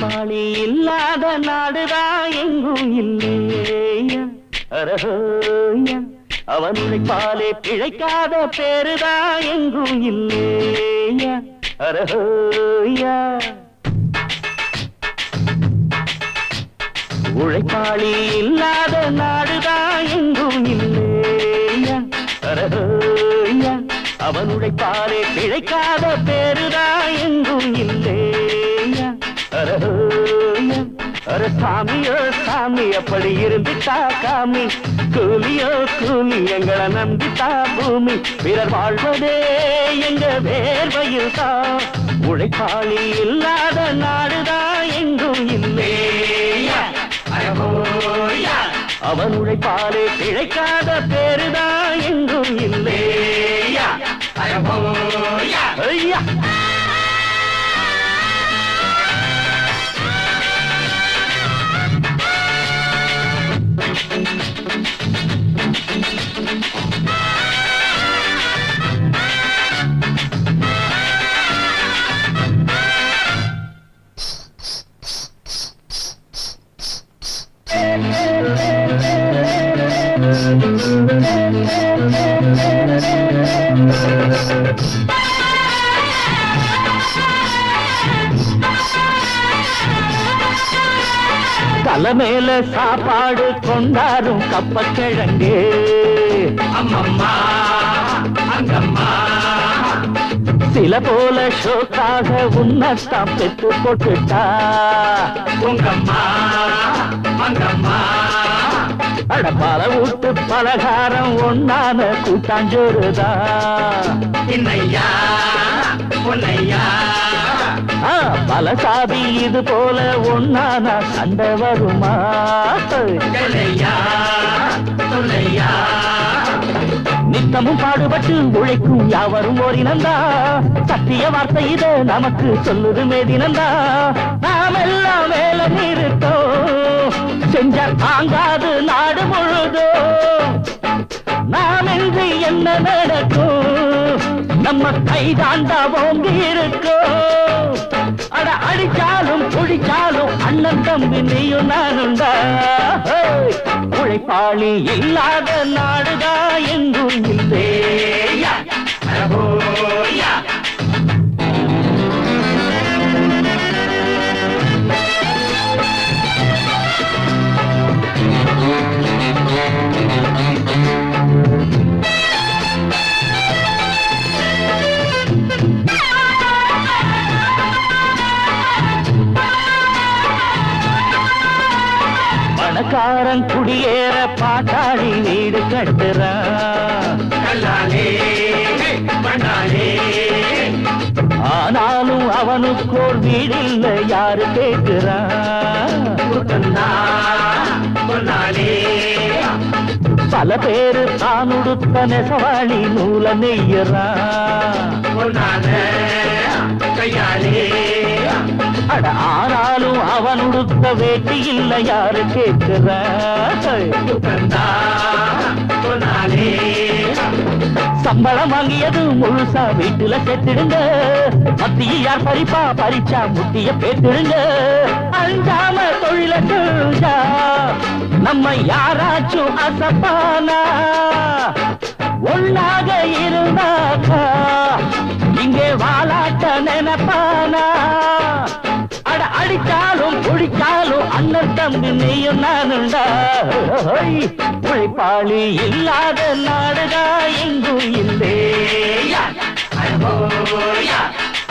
உழைப்பாளி இல்லாத நாடுதான் எங்கும் இல்லையா அரஹோயா அவன் உழைப்பாலே பிழைக்காத பேருதான் எங்கும் இல்லையா அரஹோயா உழைப்பாளி இல்லாத நாடுதான் எங்கும் இல்லையா அரஹோயா அவன் உழைப்பாலே பிழைக்காத பேருதான் எங்கும் இல்லையா அரஹோயா அர சாமியோ சாமி அப்படி இருந்துட்டா காமி கூலியோ கூலி எங்களை நம்பித்தா பூமி பிறர் வாழ்வதே எங்க வேர்வையில் தான் உழைப்பாளி இல்லாத நாடுதான் எங்கும் இல்லையா அவன் உழைப்பாலே பிழைக்காத பேருதான் எங்கும் இல்லையா ஐயா தலைமையில சாப்பாடு கொண்டாரும் கப்பக்கிழங்கு அம்மம்மா அங்கம்மா சில போல ஷோக்காக உன்னத்தான் பெற்று போட்டுட்டா உங்கம்மா அங்கம்மா அடப்பால விட்டு பலகாரம் ஒன்னான கூட்டாஞ்சோறுதான் இன்னையா பொன்னையா பல சாதி இது போல ஒன்னான சண்டை வருமா நித்தமும் பாடுபட்டு உழைக்கும் யாவரும் ஓரினந்தா சத்திய வார்த்தை இத நமக்கு சொல்லுது மேதினந்தா நாம் எல்லாம் வேலை நிறுத்தோம் செஞ்ச தாங்காது நாடு முழுதோ நாம் என்று என்ன நடக்கும் நம்ம கைதாண்டா ஓங்கி இருக்கோம் அட அடிச்சாலும் குடிச்சாலும் அண்ணன் தம்பி நீயும் நானுண்டா உழைப்பாளி இல்லாத நாடுதா எங்கும் இல்லையா பணக்காரன் குடியேற பாட்டாளி வீடு கட்டுறான் ஆனாலும் அவனுக்கோர் வீடு இல்லை யாரு கேட்கிறான் பல பேரு தான் உடுத்த நெசவாளி நூல நெய்யறான் அட ஆனாலும் அவன் உடுத்த வேட்டி இல்லை யாரு கேட்கிறான் சம்பளம் வாங்கியது முழுசா வீட்டுல சேர்த்திடுங்க மத்திய யார் பறிப்பா பறிச்சா முட்டிய பேத்திடுங்க அஞ்சாம தொழில செஞ்சா நம்ம யாராச்சும் அசப்பானா ஒன்னாக இருந்தாக்கா இங்கே வாலாட்ட நினைப்பானா அட அடிச்சாலும் குடிச்சாலும் அண்ணன் தம்பி நீயும் நானுண்டா உழைப்பாளி இல்லாத நாடுதா எங்கும் இல்லையா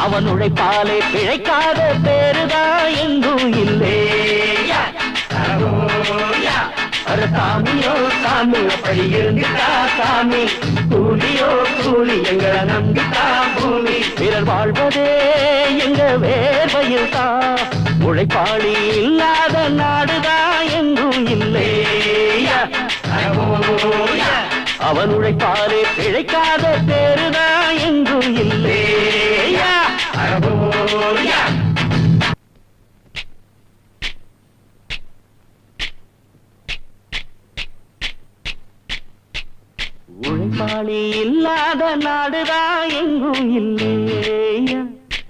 அவன் உழைப்பாலே பிழைக்காத பேருதா எங்கும் இல்லையா அர சாமியோ சாமி அப்படி இருந்துட்டா சாமி கூலியோ கூலி எங்களை நம்பிட்டா பூமி பிறர் வாழ்வதே எங்க வேர்வையில் தான் உழைப்பாளி இல்லாத நாடுதான் எங்கும் இல்லையா அவன் உழைப்பாலே பிழைக்காத பேருதான் எங்கும் இல்லையா உழைப்பாளி இல்லாத நாடுதான் எங்கும் இல்லையா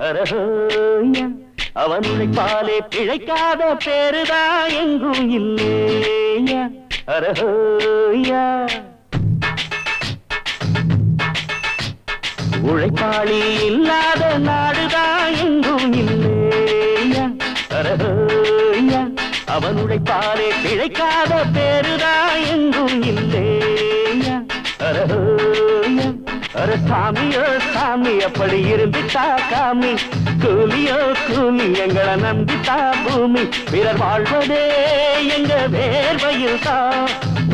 அரஹோயா அவன் உழைப்பாலே பிழைக்காத பேருதா எங்கும் இல்லையா அரஹோயா உழைப்பாளி இல்லாத நாடுதா எங்கும் இல்லையா அரஹோயா அவன் உழைப்பாலே பிழைக்காத பேருதா எங்கும் இல்லையா அரஹோயா அர சாமியோ சாமி அப்படி இருந்துட்டா காமி கூலியோ கூலி எங்களை நம்பித்தா பூமி பிறர் வாழ்வதே எங்க வேர்வையில் தான்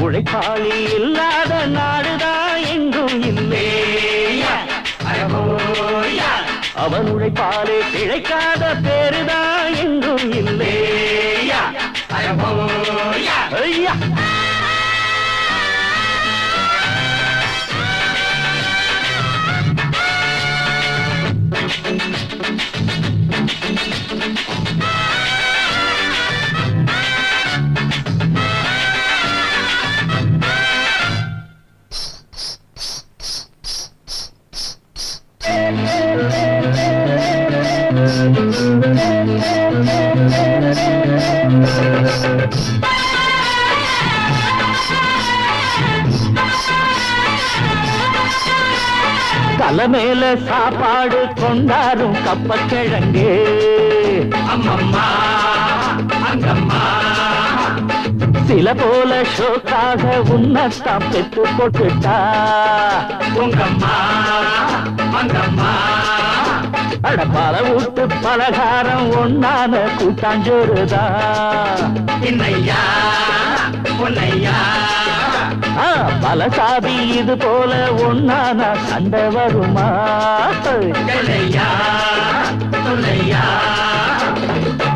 உழைப்பாளி இல்லாத நாடுதான் எங்கும் இல்லையா அவன் உழைப்பாலே பிழைக்காத பேருதான் எங்கும் இல்லையா ஐயா தலைமையில சாப்பாடு கொண்டாரும் கப்பக்கிழங்கு அம்மம்மா அங்கம்மா சில போல ஷோக்காக உன்னத்தான் பெற்று போட்டுட்டா உங்கம்மா அங்கம்மா அட பல வீட்டு பலகாரம் ஒன்னான கூட்டாஞ்சோறுதா இன்னையா பொன்னையா பல சாதி இது போல ஒன்னான சண்டை வருமா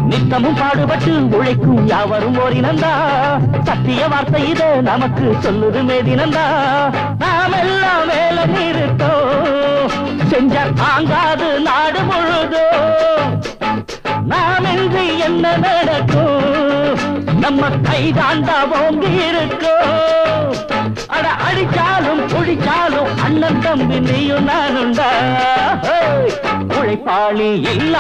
நித்தமும் பாடுபட்டு உழைக்கும் யாவரும் ஓரினந்தா சத்திய வார்த்தை இது நமக்கு சொல்லுது மேதினந்தா நாம் எல்லாம் வேலை நிறுத்தோம் செஞ்ச தாங்காது நாடு முழுதோ நாம் இன்று என்ன நடக்கும் நம்ம கைதாண்டா ஓங்கி இருக்கோம் அட அடிச்சாலும் குடிச்சாலும் அண்ணன் தம்பி நீயும் நானுண்டா உழைப்பாளி இல்ல